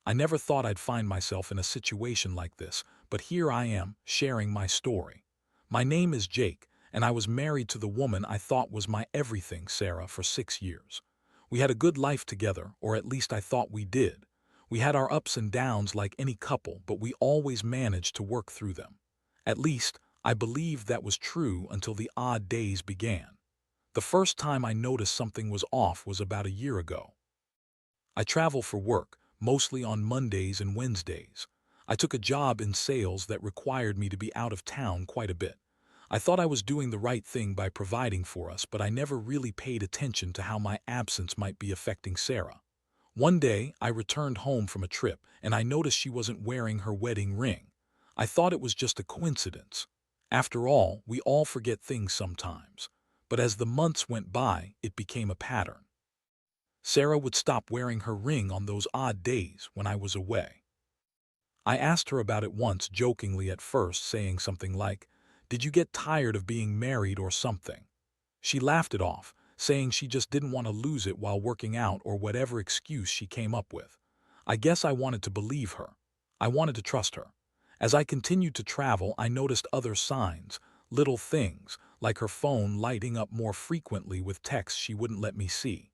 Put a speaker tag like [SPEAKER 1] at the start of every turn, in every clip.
[SPEAKER 1] I never thought I'd find myself in a situation like this, but here I am, sharing my story. My name is Jake, and I was married to the woman I thought was my everything, Sarah, for 6 years. We had a good life together, or at least I thought we did. We had our ups and downs like any couple, but we always managed to work through them. At least, I believed that was true until the odd days began. The first time I noticed something was off was about a year ago. I travel for work, mostly on Mondays and Wednesdays. I took a job in sales that required me to be out of town quite a bit. I thought I was doing the right thing by providing for us, but I never really paid attention to how my absence might be affecting Sarah. One day, I returned home from a trip, and I noticed she wasn't wearing her wedding ring. I thought it was just a coincidence. After all, we all forget things sometimes. But as the months went by, it became a pattern. Sarah would stop wearing her ring on those odd days when I was away. I asked her about it once, jokingly at first, saying something like, "Did you get tired of being married or something?" She laughed it off, saying she just didn't want to lose it while working out or whatever excuse she came up with. I guess I wanted to believe her. I wanted to trust her. As I continued to travel, I noticed other signs, little things, like her phone lighting up more frequently with texts she wouldn't let me see.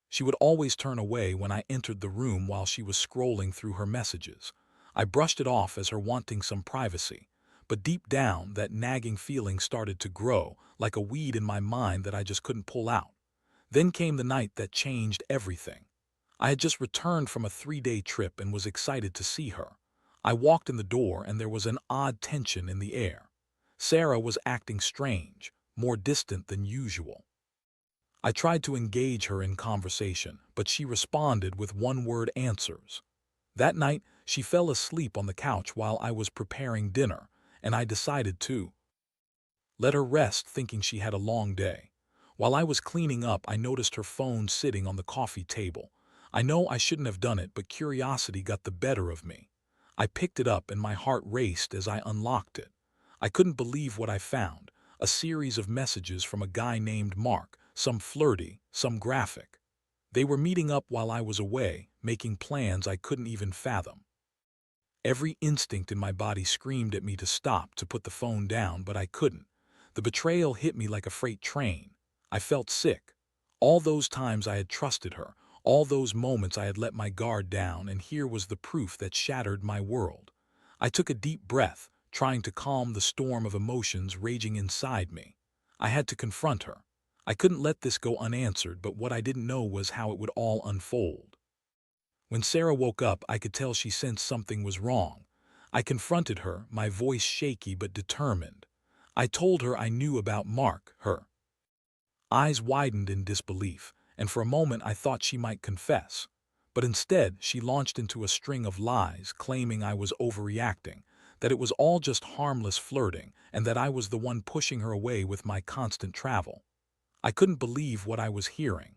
[SPEAKER 1] She would always turn away when I entered the room while she was scrolling through her messages. I brushed it off as her wanting some privacy, but deep down, that nagging feeling started to grow, like a weed in my mind that I just couldn't pull out. Then came the night that changed everything. I had just returned from a 3-day trip and was excited to see her. I walked in the door and there was an odd tension in the air. Sarah was acting strange, more distant than usual. I tried to engage her in conversation, but she responded with one-word answers. That night, she fell asleep on the couch while I was preparing dinner, and I decided to let her rest, thinking she had a long day. While I was cleaning up, I noticed her phone sitting on the coffee table. I know I shouldn't have done it, but curiosity got the better of me. I picked it up and my heart raced as I unlocked it. I couldn't believe what I found, a series of messages from a guy named Mark, some flirty, some graphic. They were meeting up while I was away, making plans I couldn't even fathom. Every instinct in my body screamed at me to stop, to put the phone down, but I couldn't. The betrayal hit me like a freight train. I felt sick. All those times I had trusted her, all those moments I had let my guard down, and here was the proof that shattered my world. I took a deep breath, trying to calm the storm of emotions raging inside me. I had to confront her. I couldn't let this go unanswered, but what I didn't know was how it would all unfold. When Sarah woke up, I could tell she sensed something was wrong. I confronted her, my voice shaky but determined. I told her I knew about Mark, her eyes widened in disbelief, and for a moment I thought she might confess. But instead, she launched into a string of lies, claiming I was overreacting, that it was all just harmless flirting, and that I was the one pushing her away with my constant travel. I couldn't believe what I was hearing.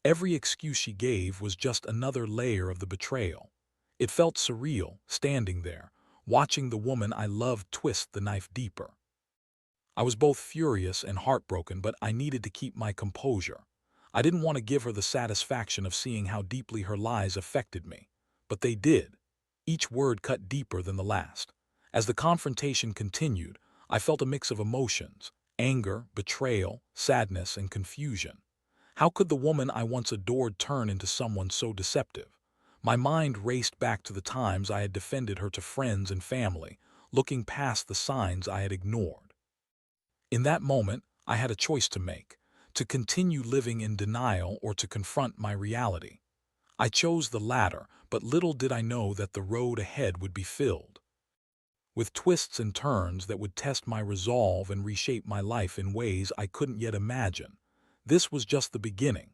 [SPEAKER 1] Every excuse she gave was just another layer of the betrayal. It felt surreal, standing there, watching the woman I loved twist the knife deeper. I was both furious and heartbroken, but I needed to keep my composure. I didn't want to give her the satisfaction of seeing how deeply her lies affected me. But they did. Each word cut deeper than the last. As the confrontation continued, I felt a mix of emotions: anger, betrayal, sadness, and confusion. How could the woman I once adored turn into someone so deceptive? My mind raced back to the times I had defended her to friends and family, looking past the signs I had ignored. In that moment, I had a choice to make: to continue living in denial or to confront my reality. I chose the latter, but little did I know that the road ahead would be filled with twists and turns that would test my resolve and reshape my life in ways I couldn't yet imagine. This was just the beginning.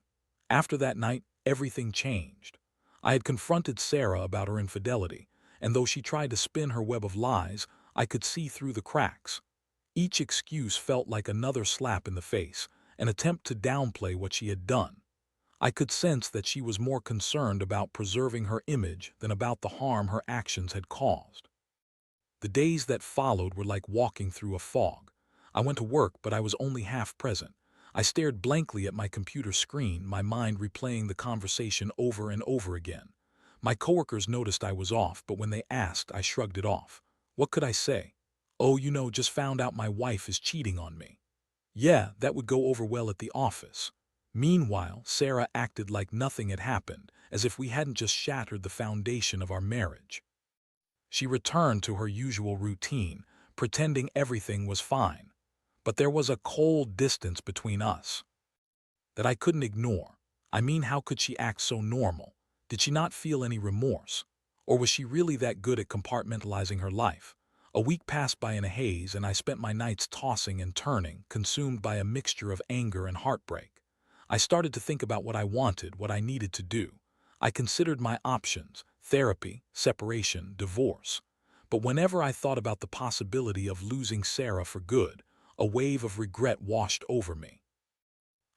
[SPEAKER 1] After that night, everything changed. I had confronted Sarah about her infidelity, and though she tried to spin her web of lies, I could see through the cracks. Each excuse felt like another slap in the face, an attempt to downplay what she had done. I could sense that she was more concerned about preserving her image than about the harm her actions had caused. The days that followed were like walking through a fog. I went to work, but I was only half present. I stared blankly at my computer screen, my mind replaying the conversation over and over again. My coworkers noticed I was off, but when they asked, I shrugged it off. What could I say? Oh, just found out my wife is cheating on me. Yeah, that would go over well at the office. Meanwhile, Sarah acted like nothing had happened, as if we hadn't just shattered the foundation of our marriage. She returned to her usual routine, pretending everything was fine. But there was a cold distance between us that I couldn't ignore. I mean, how could she act so normal? Did she not feel any remorse? Or was she really that good at compartmentalizing her life? A week passed by in a haze, and I spent my nights tossing and turning, consumed by a mixture of anger and heartbreak. I started to think about what I wanted, what I needed to do. I considered my options: therapy, separation, divorce. But whenever I thought about the possibility of losing Sarah for good, a wave of regret washed over me.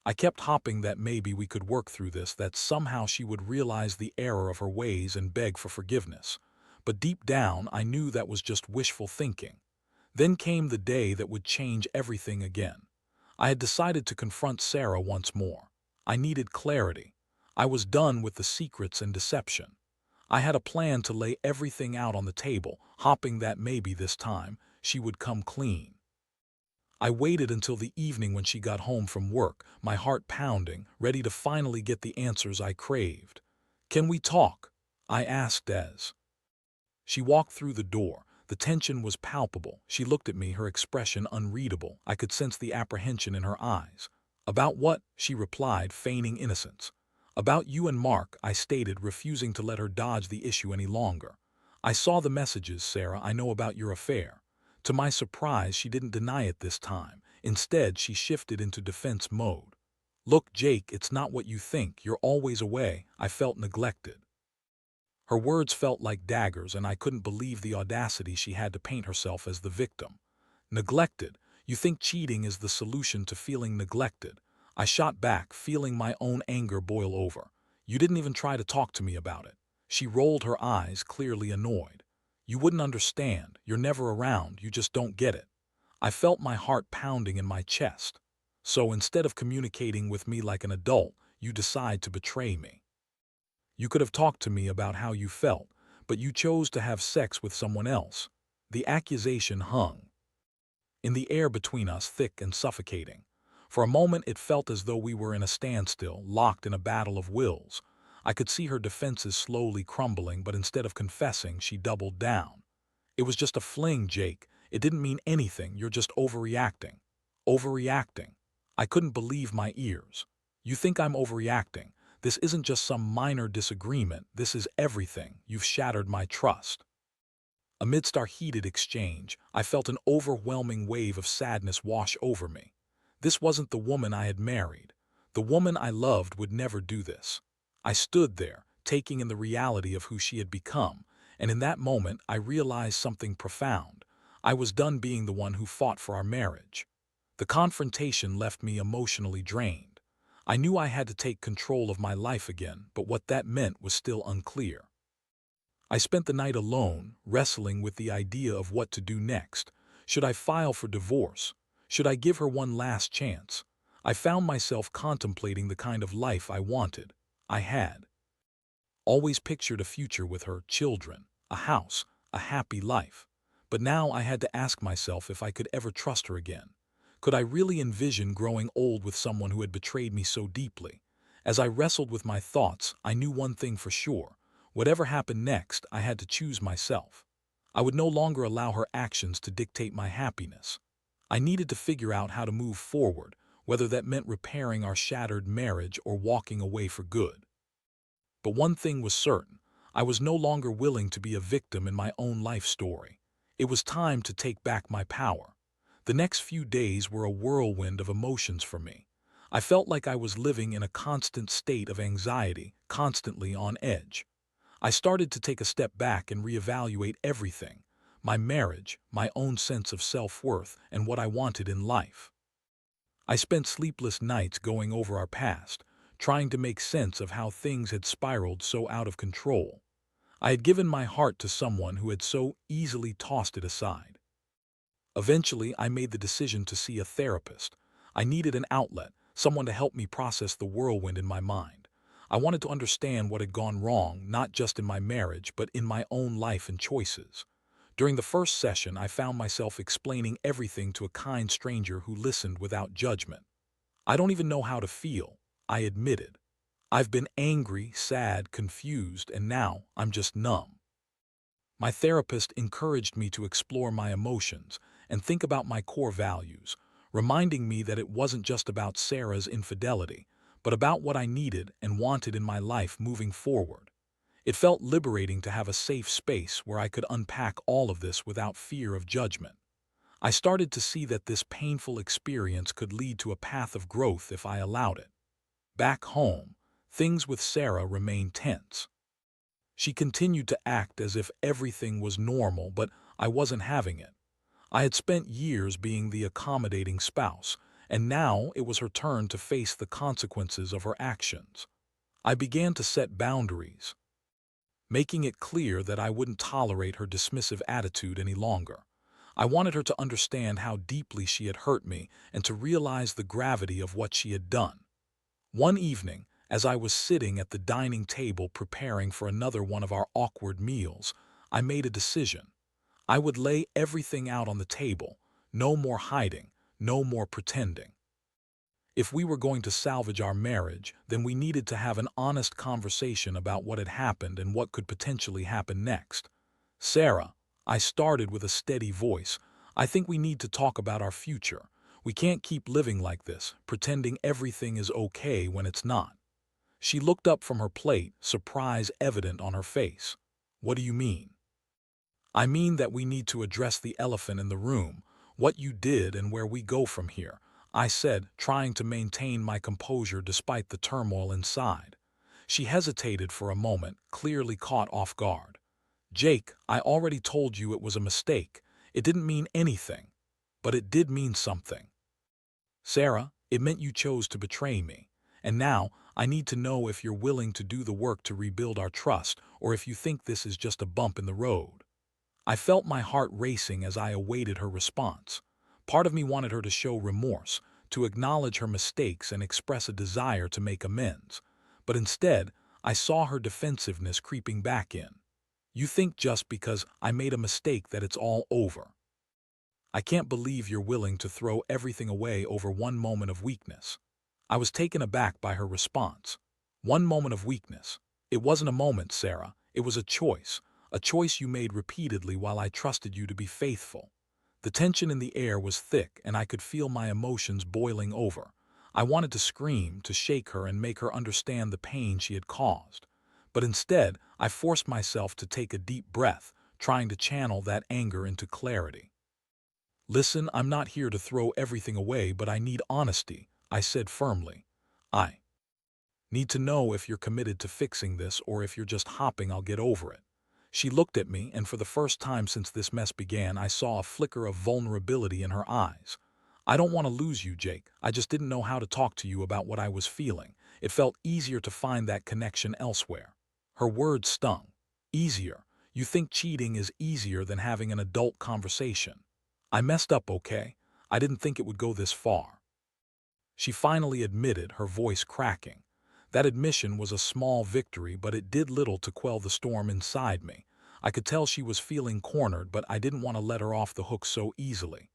[SPEAKER 1] I kept hoping that maybe we could work through this, that somehow she would realize the error of her ways and beg for forgiveness. But deep down, I knew that was just wishful thinking. Then came the day that would change everything again. I had decided to confront Sarah once more. I needed clarity. I was done with the secrets and deception. I had a plan to lay everything out on the table, hoping that maybe this time she would come clean. I waited until the evening when she got home from work, my heart pounding, ready to finally get the answers I craved. "Can we talk?" I asked as she walked through the door. The tension was palpable. She looked at me, her expression unreadable. I could sense the apprehension in her eyes. "About what?" she replied, feigning innocence. "About you and Mark," I stated, refusing to let her dodge the issue any longer. "I saw the messages, Sarah. I know about your affair." To my surprise, she didn't deny it this time. Instead, she shifted into defense mode. "Look, Jake, it's not what you think. You're always away." I felt neglected. Her words felt like daggers, and I couldn't believe the audacity she had to paint herself as the victim. "Neglected? You think cheating is the solution to feeling neglected?" I shot back, feeling my own anger boil over. "You didn't even try to talk to me about it." She rolled her eyes, clearly annoyed. "You wouldn't understand. You're never around. You just don't get it." I felt my heart pounding in my chest. "So instead of communicating with me like an adult, you decide to betray me. You could have talked to me about how you felt, but you chose to have sex with someone else." The accusation hung in the air between us, thick and suffocating. For a moment it felt as though we were in a standstill, locked in a battle of wills. I could see her defenses slowly crumbling, but instead of confessing, she doubled down. "It was just a fling, Jake. It didn't mean anything. You're just overreacting." Overreacting? I couldn't believe my ears. "You think I'm overreacting? This isn't just some minor disagreement. This is everything. You've shattered my trust." Amidst our heated exchange, I felt an overwhelming wave of sadness wash over me. This wasn't the woman I had married. The woman I loved would never do this. I stood there, taking in the reality of who she had become, and in that moment I realized something profound. I was done being the one who fought for our marriage. The confrontation left me emotionally drained. I knew I had to take control of my life again, but what that meant was still unclear. I spent the night alone, wrestling with the idea of what to do next. Should I file for divorce? Should I give her one last chance? I found myself contemplating the kind of life I wanted. I had always pictured a future with her, children, a house, a happy life. But now I had to ask myself if I could ever trust her again. Could I really envision growing old with someone who had betrayed me so deeply? As I wrestled with my thoughts, I knew one thing for sure. Whatever happened next, I had to choose myself. I would no longer allow her actions to dictate my happiness. I needed to figure out how to move forward, whether that meant repairing our shattered marriage or walking away for good. But one thing was certain: I was no longer willing to be a victim in my own life story. It was time to take back my power. The next few days were a whirlwind of emotions for me. I felt like I was living in a constant state of anxiety, constantly on edge. I started to take a step back and reevaluate everything: my marriage, my own sense of self-worth, and what I wanted in life. I spent sleepless nights going over our past, trying to make sense of how things had spiraled so out of control. I had given my heart to someone who had so easily tossed it aside. Eventually, I made the decision to see a therapist. I needed an outlet, someone to help me process the whirlwind in my mind. I wanted to understand what had gone wrong, not just in my marriage, but in my own life and choices. During the first session, I found myself explaining everything to a kind stranger who listened without judgment. I don't even know how to feel, I admitted. I've been angry, sad, confused, and now I'm just numb. My therapist encouraged me to explore my emotions and think about my core values, reminding me that it wasn't just about Sarah's infidelity, but about what I needed and wanted in my life moving forward. It felt liberating to have a safe space where I could unpack all of this without fear of judgment. I started to see that this painful experience could lead to a path of growth if I allowed it. Back home, things with Sarah remained tense. She continued to act as if everything was normal, but I wasn't having it. I had spent years being the accommodating spouse, and now it was her turn to face the consequences of her actions. I began to set boundaries, making it clear that I wouldn't tolerate her dismissive attitude any longer. I wanted her to understand how deeply she had hurt me and to realize the gravity of what she had done. One evening, as I was sitting at the dining table preparing for another one of our awkward meals, I made a decision. I would lay everything out on the table, no more hiding, no more pretending. If we were going to salvage our marriage, then we needed to have an honest conversation about what had happened and what could potentially happen next. Sarah, I started with a steady voice, I think we need to talk about our future. We can't keep living like this, pretending everything is okay when it's not. She looked up from her plate, surprise evident on her face. What do you mean? I mean that we need to address the elephant in the room, what you did and where we go from here, I said, trying to maintain my composure despite the turmoil inside. She hesitated for a moment, clearly caught off guard. Jake, I already told you it was a mistake. It didn't mean anything. But it did mean something. Sarah, it meant you chose to betray me. And now, I need to know if you're willing to do the work to rebuild our trust, or if you think this is just a bump in the road. I felt my heart racing as I awaited her response. Part of me wanted her to show remorse, to acknowledge her mistakes and express a desire to make amends. But instead, I saw her defensiveness creeping back in. You think just because I made a mistake that it's all over. I can't believe you're willing to throw everything away over one moment of weakness. I was taken aback by her response. One moment of weakness. It wasn't a moment, Sarah. It was a choice you made repeatedly while I trusted you to be faithful. The tension in the air was thick, and I could feel my emotions boiling over. I wanted to scream, to shake her and make her understand the pain she had caused. But instead, I forced myself to take a deep breath, trying to channel that anger into clarity. Listen, I'm not here to throw everything away, but I need honesty, I said firmly. I need to know if you're committed to fixing this or if you're just hopping I'll get over it. She looked at me, and for the first time since this mess began, I saw a flicker of vulnerability in her eyes. I don't want to lose you, Jake. I just didn't know how to talk to you about what I was feeling. It felt easier to find that connection elsewhere. Her words stung. Easier. You think cheating is easier than having an adult conversation. I messed up, okay? I didn't think it would go this far. She finally admitted, her voice cracking. That admission was a small victory, but it did little to quell the storm inside me. I could tell she was feeling cornered, but I didn't want to let her off the hook so easily.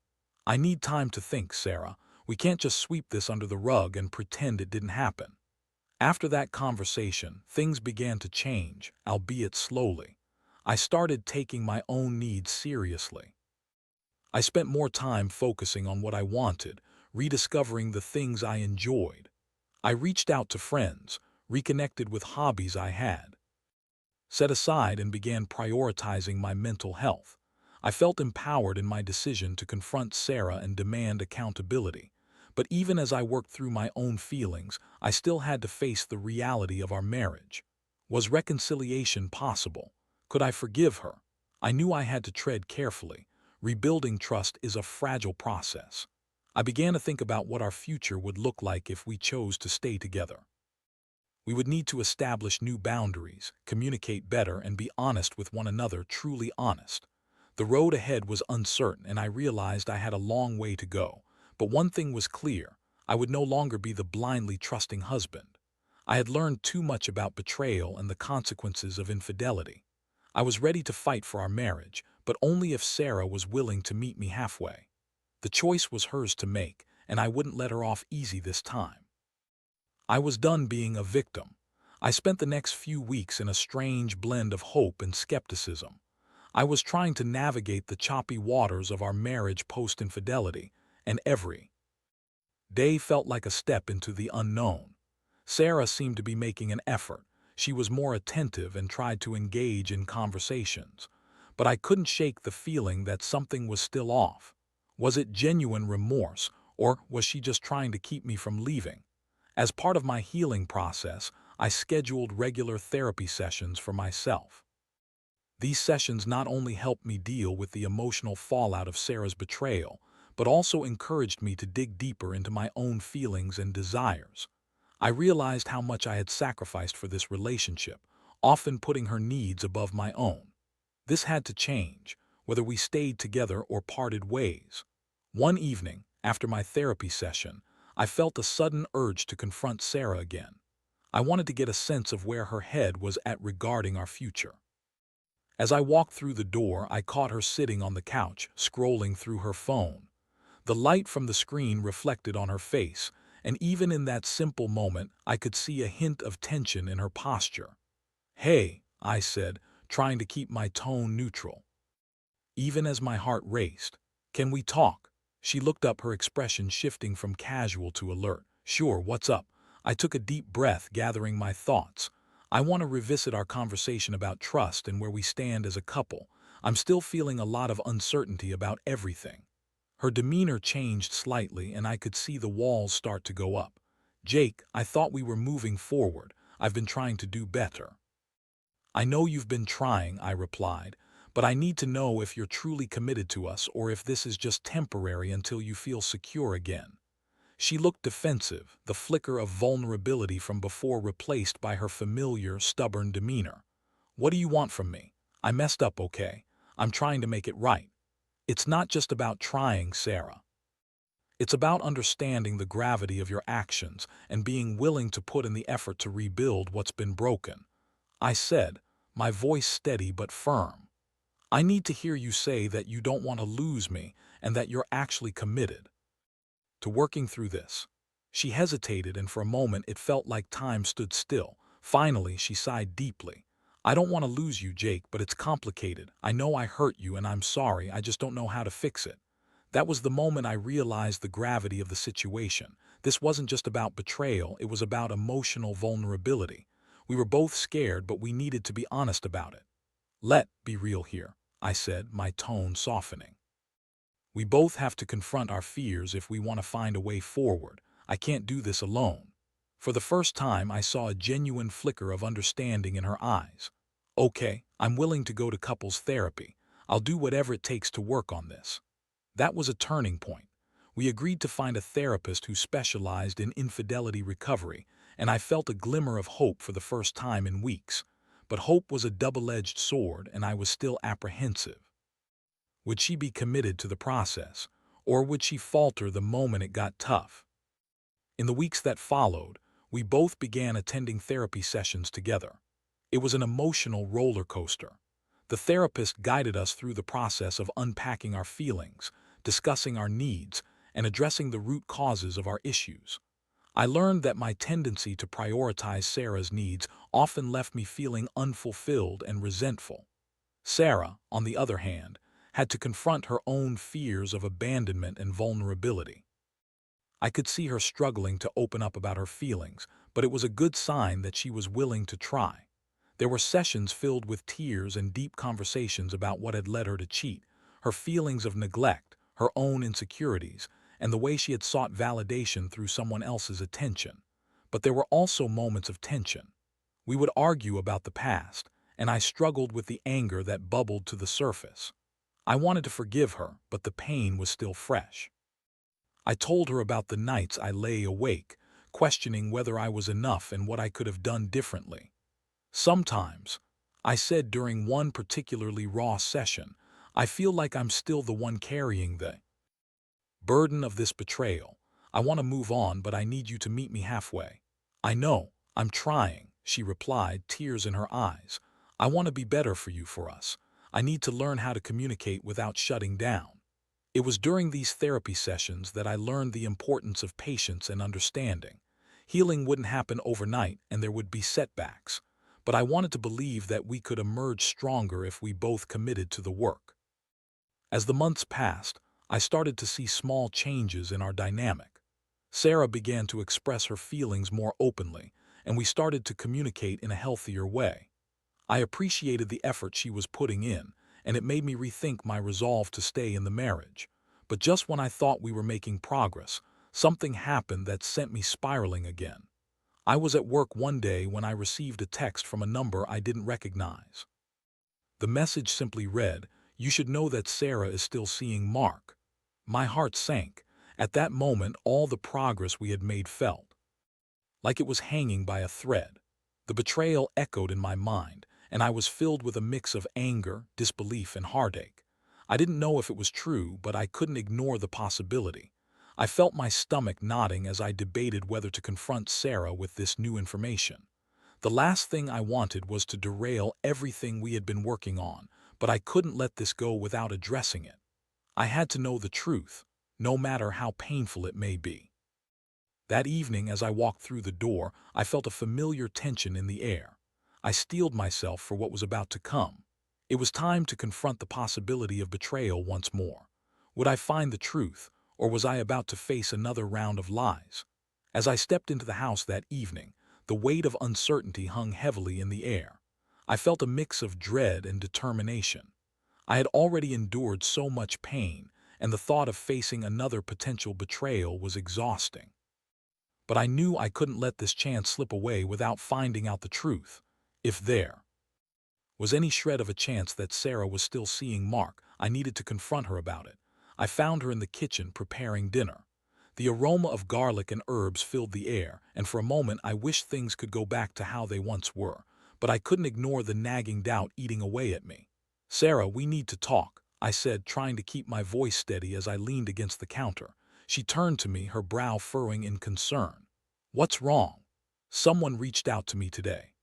[SPEAKER 1] I need time to think, Sarah. We can't just sweep this under the rug and pretend it didn't happen. After that conversation, things began to change, albeit slowly. I started taking my own needs seriously. I spent more time focusing on what I wanted, rediscovering the things I enjoyed. I reached out to friends, reconnected with hobbies I had set aside, and began prioritizing my mental health. I felt empowered in my decision to confront Sarah and demand accountability. But even as I worked through my own feelings, I still had to face the reality of our marriage. Was reconciliation possible? Could I forgive her? I knew I had to tread carefully. Rebuilding trust is a fragile process. I began to think about what our future would look like if we chose to stay together. We would need to establish new boundaries, communicate better, and be honest with one another, truly honest. The road ahead was uncertain, and I realized I had a long way to go. But one thing was clear: I would no longer be the blindly trusting husband. I had learned too much about betrayal and the consequences of infidelity. I was ready to fight for our marriage, but only if Sarah was willing to meet me halfway. The choice was hers to make, and I wouldn't let her off easy this time. I was done being a victim. I spent the next few weeks in a strange blend of hope and skepticism. I was trying to navigate the choppy waters of our marriage post-infidelity, and every day felt like a step into the unknown. Sarah seemed to be making an effort. She was more attentive and tried to engage in conversations. But I couldn't shake the feeling that something was still off. Was it genuine remorse, or was she just trying to keep me from leaving? As part of my healing process, I scheduled regular therapy sessions for myself. These sessions not only helped me deal with the emotional fallout of Sarah's betrayal, but also encouraged me to dig deeper into my own feelings and desires. I realized how much I had sacrificed for this relationship, often putting her needs above my own. This had to change, whether we stayed together or parted ways. One evening, after my therapy session, I felt a sudden urge to confront Sarah again. I wanted to get a sense of where her head was at regarding our future. As I walked through the door, I caught her sitting on the couch, scrolling through her phone. The light from the screen reflected on her face, and even in that simple moment, I could see a hint of tension in her posture. "Hey," I said, trying to keep my tone neutral. Even as my heart raced, "Can we talk?" She looked up, her expression shifting from casual to alert. "Sure, what's up?" I took a deep breath, gathering my thoughts. "I want to revisit our conversation about trust and where we stand as a couple. I'm still feeling a lot of uncertainty about everything." Her demeanor changed slightly, and I could see the walls start to go up. "Jake, I thought we were moving forward. I've been trying to do better." "I know you've been trying," I replied, "but I need to know if you're truly committed to us or if this is just temporary until you feel secure again." She looked defensive, the flicker of vulnerability from before replaced by her familiar, stubborn demeanor. "What do you want from me? I messed up, okay? I'm trying to make it right." "It's not just about trying, Sarah. It's about understanding the gravity of your actions and being willing to put in the effort to rebuild what's been broken," I said, my voice steady but firm. "I need to hear you say that you don't want to lose me and that you're actually committed to working through this." She hesitated, and for a moment it felt like time stood still. Finally, she sighed deeply. "I don't want to lose you, Jake, but it's complicated. I know I hurt you and I'm sorry, I just don't know how to fix it." That was the moment I realized the gravity of the situation. This wasn't just about betrayal, it was about emotional vulnerability. We were both scared, but we needed to be honest about it. "Let be real here," I said, my tone softening. "We both have to confront our fears if we want to find a way forward. I can't do this alone." For the first time, I saw a genuine flicker of understanding in her eyes. "Okay, I'm willing to go to couples therapy. I'll do whatever it takes to work on this." That was a turning point. We agreed to find a therapist who specialized in infidelity recovery, and I felt a glimmer of hope for the first time in weeks. But hope was a double-edged sword, and I was still apprehensive. Would she be committed to the process, or would she falter the moment it got tough? In the weeks that followed, we both began attending therapy sessions together. It was an emotional roller coaster. The therapist guided us through the process of unpacking our feelings, discussing our needs, and addressing the root causes of our issues. I learned that my tendency to prioritize Sarah's needs often left me feeling unfulfilled and resentful. Sarah, on the other hand, had to confront her own fears of abandonment and vulnerability. I could see her struggling to open up about her feelings, but it was a good sign that she was willing to try. There were sessions filled with tears and deep conversations about what had led her to cheat, her feelings of neglect, her own insecurities, and the way she had sought validation through someone else's attention. But there were also moments of tension. We would argue about the past, and I struggled with the anger that bubbled to the surface. I wanted to forgive her, but the pain was still fresh. I told her about the nights I lay awake, questioning whether I was enough and what I could have done differently. "Sometimes," I said during one particularly raw session, "I feel like I'm still the one carrying the burden of this betrayal. I want to move on, but I need you to meet me halfway." "I know," I'm trying, she replied, tears in her eyes. I want to be better for us. I need to learn how to communicate without shutting down. It was during these therapy sessions that I learned the importance of patience and understanding. Healing wouldn't happen overnight and there would be setbacks, but I wanted to believe that we could emerge stronger if we both committed to the work. As the months passed, I started to see small changes in our dynamic. Sarah began to express her feelings more openly, and we started to communicate in a healthier way. I appreciated the effort she was putting in, and it made me rethink my resolve to stay in the marriage. But just when I thought we were making progress, something happened that sent me spiraling again. I was at work one day when I received a text from a number I didn't recognize. The message simply read, "You should know that Sarah is still seeing Mark." My heart sank. At that moment, all the progress we had made felt like it was hanging by a thread. The betrayal echoed in my mind, and I was filled with a mix of anger, disbelief, and heartache. I didn't know if it was true, but I couldn't ignore the possibility. I felt my stomach knotting as I debated whether to confront Sarah with this new information. The last thing I wanted was to derail everything we had been working on, but I couldn't let this go without addressing it. I had to know the truth, no matter how painful it may be. That evening, as I walked through the door, I felt a familiar tension in the air. I steeled myself for what was about to come. It was time to confront the possibility of betrayal once more. Would I find the truth, or was I about to face another round of lies? As I stepped into the house that evening, the weight of uncertainty hung heavily in the air. I felt a mix of dread and determination. I had already endured so much pain, and the thought of facing another potential betrayal was exhausting. But I knew I couldn't let this chance slip away without finding out the truth. If there was any shred of a chance that Sarah was still seeing Mark, I needed to confront her about it. I found her in the kitchen preparing dinner. The aroma of garlic and herbs filled the air, and for a moment I wished things could go back to how they once were, but I couldn't ignore the nagging doubt eating away at me. "Sarah, we need to talk," I said, trying to keep my voice steady as I leaned against the counter. She turned to me, her brow furrowing in concern. "What's wrong?" "Someone reached out to me today.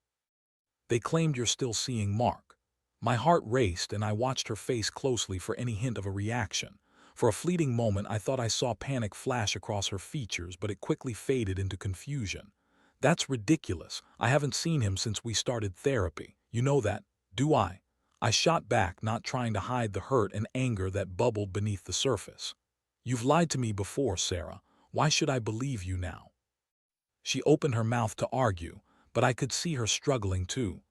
[SPEAKER 1] They claimed you're still seeing Mark." My heart raced, and I watched her face closely for any hint of a reaction. For a fleeting moment, I thought I saw panic flash across her features, but it quickly faded into confusion. "That's ridiculous. I haven't seen him since we started therapy. You know that, do I?" I shot back, not trying to hide the hurt and anger that bubbled beneath the surface. "You've lied to me before, Sarah. Why should I believe you now?" She opened her mouth to argue, but I could see her struggling too.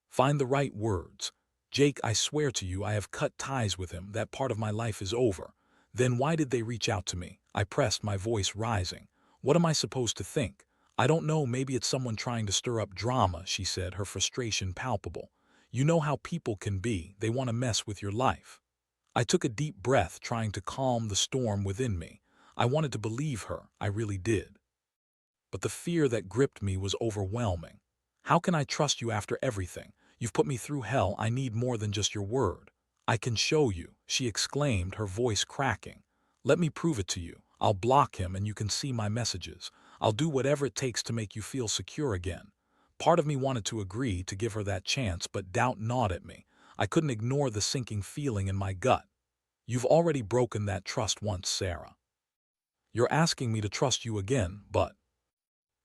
[SPEAKER 1] "Find the right words. Jake, I swear to you I have cut ties with him. That part of my life is over." "Then why did they reach out to me?" I pressed, my voice rising. "What am I supposed to think?" "I don't know, maybe it's someone trying to stir up drama," she said, her frustration palpable. "You know how people can be, they want to mess with your life." I took a deep breath, trying to calm the storm within me. I wanted to believe her, I really did. But the fear that gripped me was overwhelming. "How can I trust you after everything? You've put me through hell. I need more than just your word." "I can show you," she exclaimed, her voice cracking. "Let me prove it to you. I'll block him and you can see my messages. I'll do whatever it takes to make you feel secure again." Part of me wanted to agree to give her that chance, but doubt gnawed at me. I couldn't ignore the sinking feeling in my gut. "You've already broken that trust once, Sarah. You're asking me to trust you again, but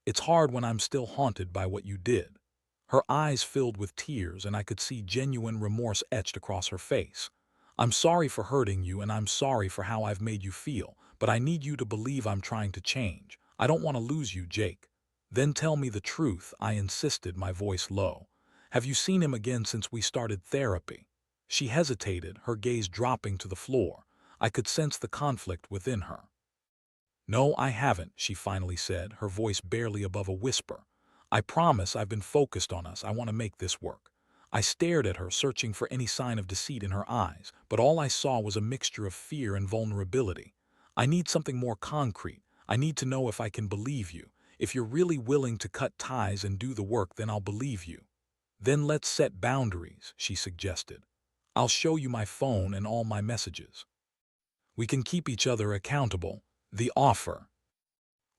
[SPEAKER 1] it's hard when I'm still haunted by what you did." Her eyes filled with tears, and I could see genuine remorse etched across her face. "I'm sorry for hurting you, and I'm sorry for how I've made you feel, but I need you to believe I'm trying to change. I don't want to lose you, Jake." "Then tell me the truth," I insisted, my voice low. "Have you seen him again since we started therapy?" She hesitated, her gaze dropping to the floor. I could sense the conflict within her. "No, I haven't," she finally said, her voice barely above a whisper. "I promise I've been focused on us. I want to make this work." I stared at her, searching for any sign of deceit in her eyes, but all I saw was a mixture of fear and vulnerability. "I need something more concrete. I need to know if I can believe you. If you're really willing to cut ties and do the work, then I'll believe you." "Then let's set boundaries," she suggested. "I'll show you my phone and all my messages. We can keep each other accountable." The offer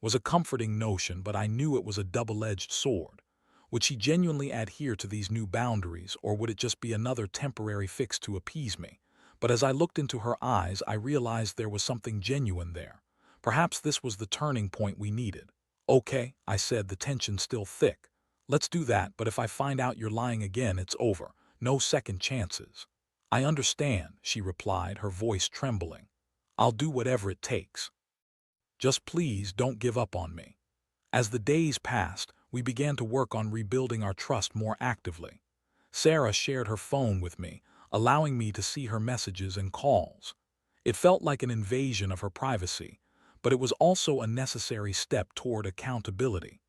[SPEAKER 1] was a comforting notion, but I knew it was a double-edged sword. Would she genuinely adhere to these new boundaries, or would it just be another temporary fix to appease me? But as I looked into her eyes, I realized there was something genuine there. Perhaps this was the turning point we needed. "Okay," I said, the tension still thick. "Let's do that, but if I find out you're lying again, it's over. No second chances." "I understand," she replied, her voice trembling. "I'll do whatever it takes. Just please don't give up on me." As the days passed, we began to work on rebuilding our trust more actively. Sarah shared her phone with me, allowing me to see her messages and calls. It felt like an invasion of her privacy, but it was also a necessary step toward accountability.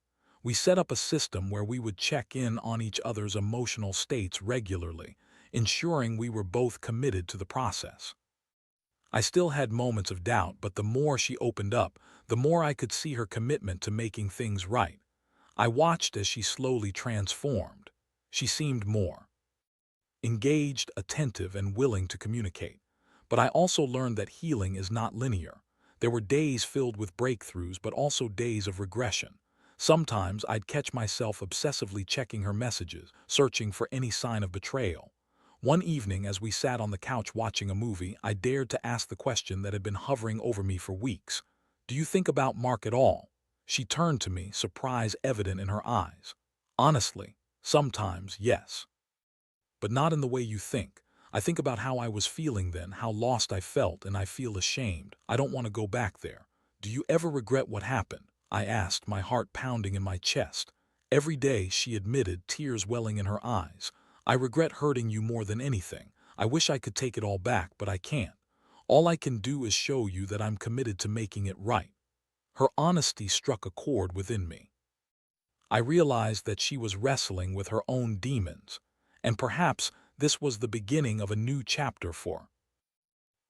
[SPEAKER 1] We set up a system where we would check in on each other's emotional states regularly, ensuring we were both committed to the process. I still had moments of doubt, but the more she opened up, the more I could see her commitment to making things right. I watched as she slowly transformed. She seemed more engaged, attentive, and willing to communicate. But I also learned that healing is not linear. There were days filled with breakthroughs, but also days of regression. Sometimes I'd catch myself obsessively checking her messages, searching for any sign of betrayal. One evening, as we sat on the couch watching a movie, I dared to ask the question that had been hovering over me for weeks. "Do you think about Mark at all?" She turned to me, surprise evident in her eyes. "Honestly, sometimes, yes. But not in the way you think. I think about how I was feeling then, how lost I felt, and I feel ashamed. I don't want to go back there." "Do you ever regret what happened?" I asked, my heart pounding in my chest. "Every day," she admitted, tears welling in her eyes. "I regret hurting you more than anything. I wish I could take it all back, but I can't. All I can do is show you that I'm committed to making it right." Her honesty struck a chord within me. I realized that she was wrestling with her own demons, and perhaps this was the beginning of a new chapter for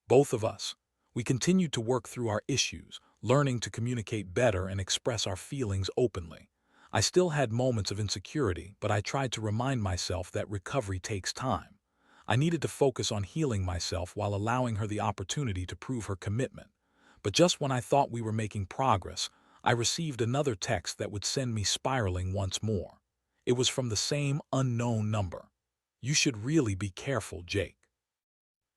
[SPEAKER 1] both of us. We continued to work through our issues, learning to communicate better and express our feelings openly. I still had moments of insecurity, but I tried to remind myself that recovery takes time. I needed to focus on healing myself while allowing her the opportunity to prove her commitment. But just when I thought we were making progress, I received another text that would send me spiraling once more. It was from the same unknown number. "You should really be careful, Jake.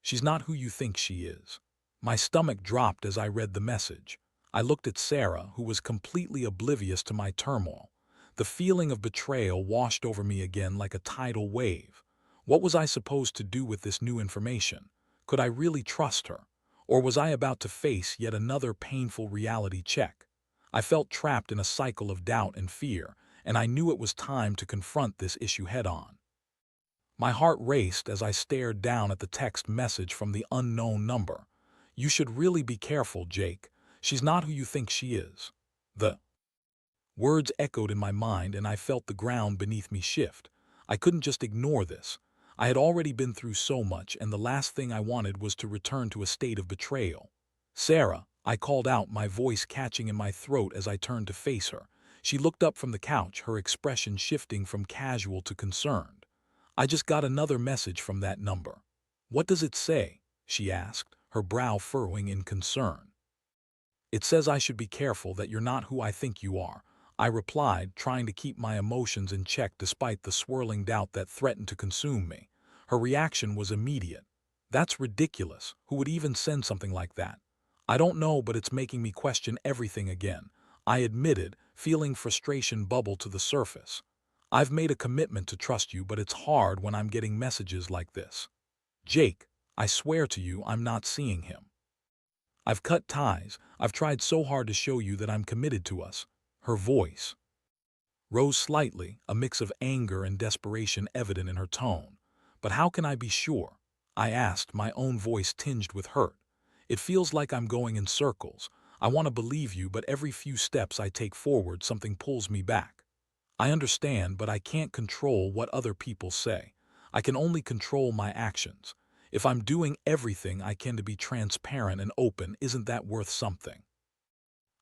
[SPEAKER 1] She's not who you think she is." My stomach dropped as I read the message. I looked at Sarah, who was completely oblivious to my turmoil. The feeling of betrayal washed over me again like a tidal wave. What was I supposed to do with this new information? Could I really trust her? Or was I about to face yet another painful reality check? I felt trapped in a cycle of doubt and fear, and I knew it was time to confront this issue head-on. My heart raced as I stared down at the text message from the unknown number. "You should really be careful, Jake. She's not who you think she is." The words echoed in my mind, and I felt the ground beneath me shift. I couldn't just ignore this. I had already been through so much, and the last thing I wanted was to return to a state of betrayal. "Sarah," I called out, my voice catching in my throat as I turned to face her. She looked up from the couch, her expression shifting from casual to concerned. "I just got another message from that number." "What does it say?" she asked, her brow furrowing in concern. "It says I should be careful, that you're not who I think you are," I replied, trying to keep my emotions in check despite the swirling doubt that threatened to consume me. Her reaction was immediate. "That's ridiculous. Who would even send something like that?" "I don't know, but it's making me question everything again," I admitted, feeling frustration bubble to the surface. "I've made a commitment to trust you, but it's hard when I'm getting messages like this. Jake, I swear to you I'm not seeing him. I've cut ties. I've tried so hard to show you that I'm committed to us." Her voice rose slightly, a mix of anger and desperation evident in her tone. "But how can I be sure?" I asked, my own voice tinged with hurt. "It feels like I'm going in circles. I want to believe you, but every few steps I take forward, something pulls me back." "I understand, but I can't control what other people say. I can only control my actions. If I'm doing everything I can to be transparent and open, isn't that worth something?"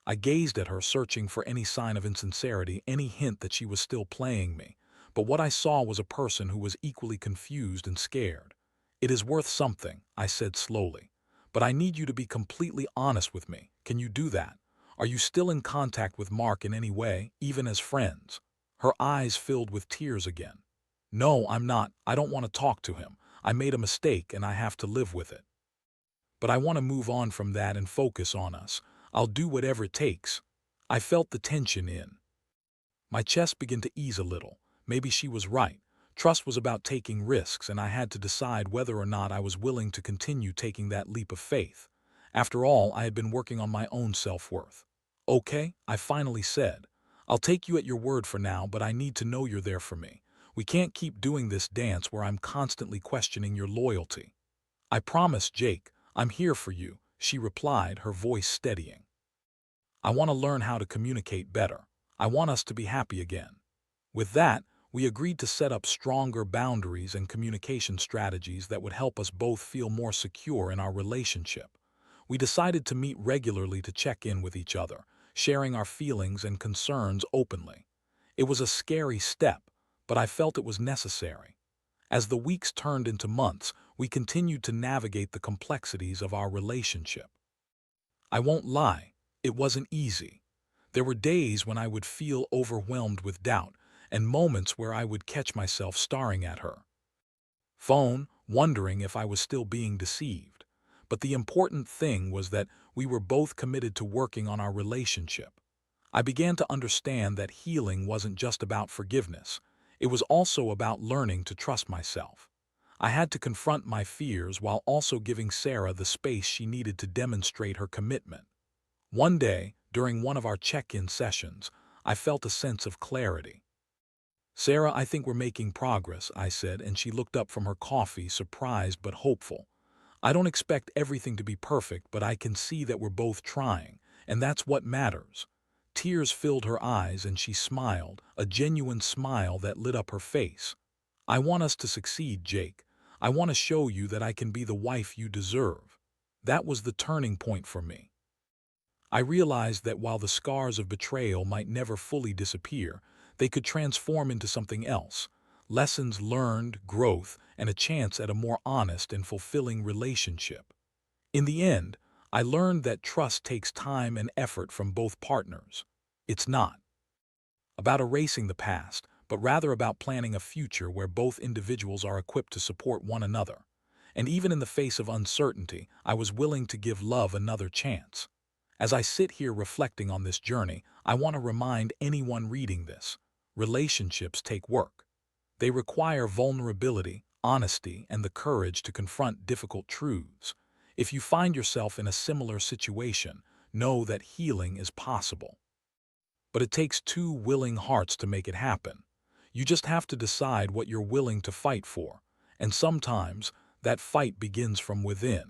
[SPEAKER 1] I gazed at her, searching for any sign of insincerity, any hint that she was still playing me. But what I saw was a person who was equally confused and scared. "It is worth something," I said slowly. "But I need you to be completely honest with me. Can you do that? Are you still in contact with Mark in any way, even as friends? Her eyes filled with tears again. No, I'm not. I don't want to talk to him. I made a mistake and I have to live with it. But I want to move on from that and focus on us. I'll do whatever it takes. I felt the tension in my chest begin to ease a little. Maybe she was right. Trust was about taking risks, and I had to decide whether or not I was willing to continue taking that leap of faith. After all, I had been working on my own self-worth. Okay, I finally said. I'll take you at your word for now, but I need to know you're there for me. We can't keep doing this dance where I'm constantly questioning your loyalty. I promise, Jake, I'm here for you, she replied, her voice steadying. I want to learn how to communicate better. I want us to be happy again. With that, we agreed to set up stronger boundaries and communication strategies that would help us both feel more secure in our relationship. We decided to meet regularly to check in with each other, sharing our feelings and concerns openly. It was a scary step, but I felt it was necessary. As the weeks turned into months, we continued to navigate the complexities of our relationship. I won't lie, it wasn't easy. There were days when I would feel overwhelmed with doubt, and moments where I would catch myself staring at her phone, wondering if I was still being deceived. But the important thing was that we were both committed to working on our relationship. I began to understand that healing wasn't just about forgiveness. It was also about learning to trust myself. I had to confront my fears while also giving Sarah the space she needed to demonstrate her commitment. One day, during one of our check-in sessions, I felt a sense of clarity. Sarah, I think we're making progress, I said, and she looked up from her coffee, surprised but hopeful. I don't expect everything to be perfect, but I can see that we're both trying, and that's what matters. Tears filled her eyes and she smiled, a genuine smile that lit up her face. I want us to succeed, Jake. I want to show you that I can be the wife you deserve. That was the turning point for me. I realized that while the scars of betrayal might never fully disappear, they could transform into something else. Lessons learned, growth, and a chance at a more honest and fulfilling relationship. In the end, I learned that trust takes time and effort from both partners. It's not about erasing the past, but rather about planning a future where both individuals are equipped to support one another. And even in the face of uncertainty, I was willing to give love another chance. As I sit here reflecting on this journey, I want to remind anyone reading this. Relationships take work. They require vulnerability, honesty, and the courage to confront difficult truths. If you find yourself in a similar situation, know that healing is possible. But it takes two willing hearts to make it happen. You just have to decide what you're willing to fight for, and sometimes that fight begins from within.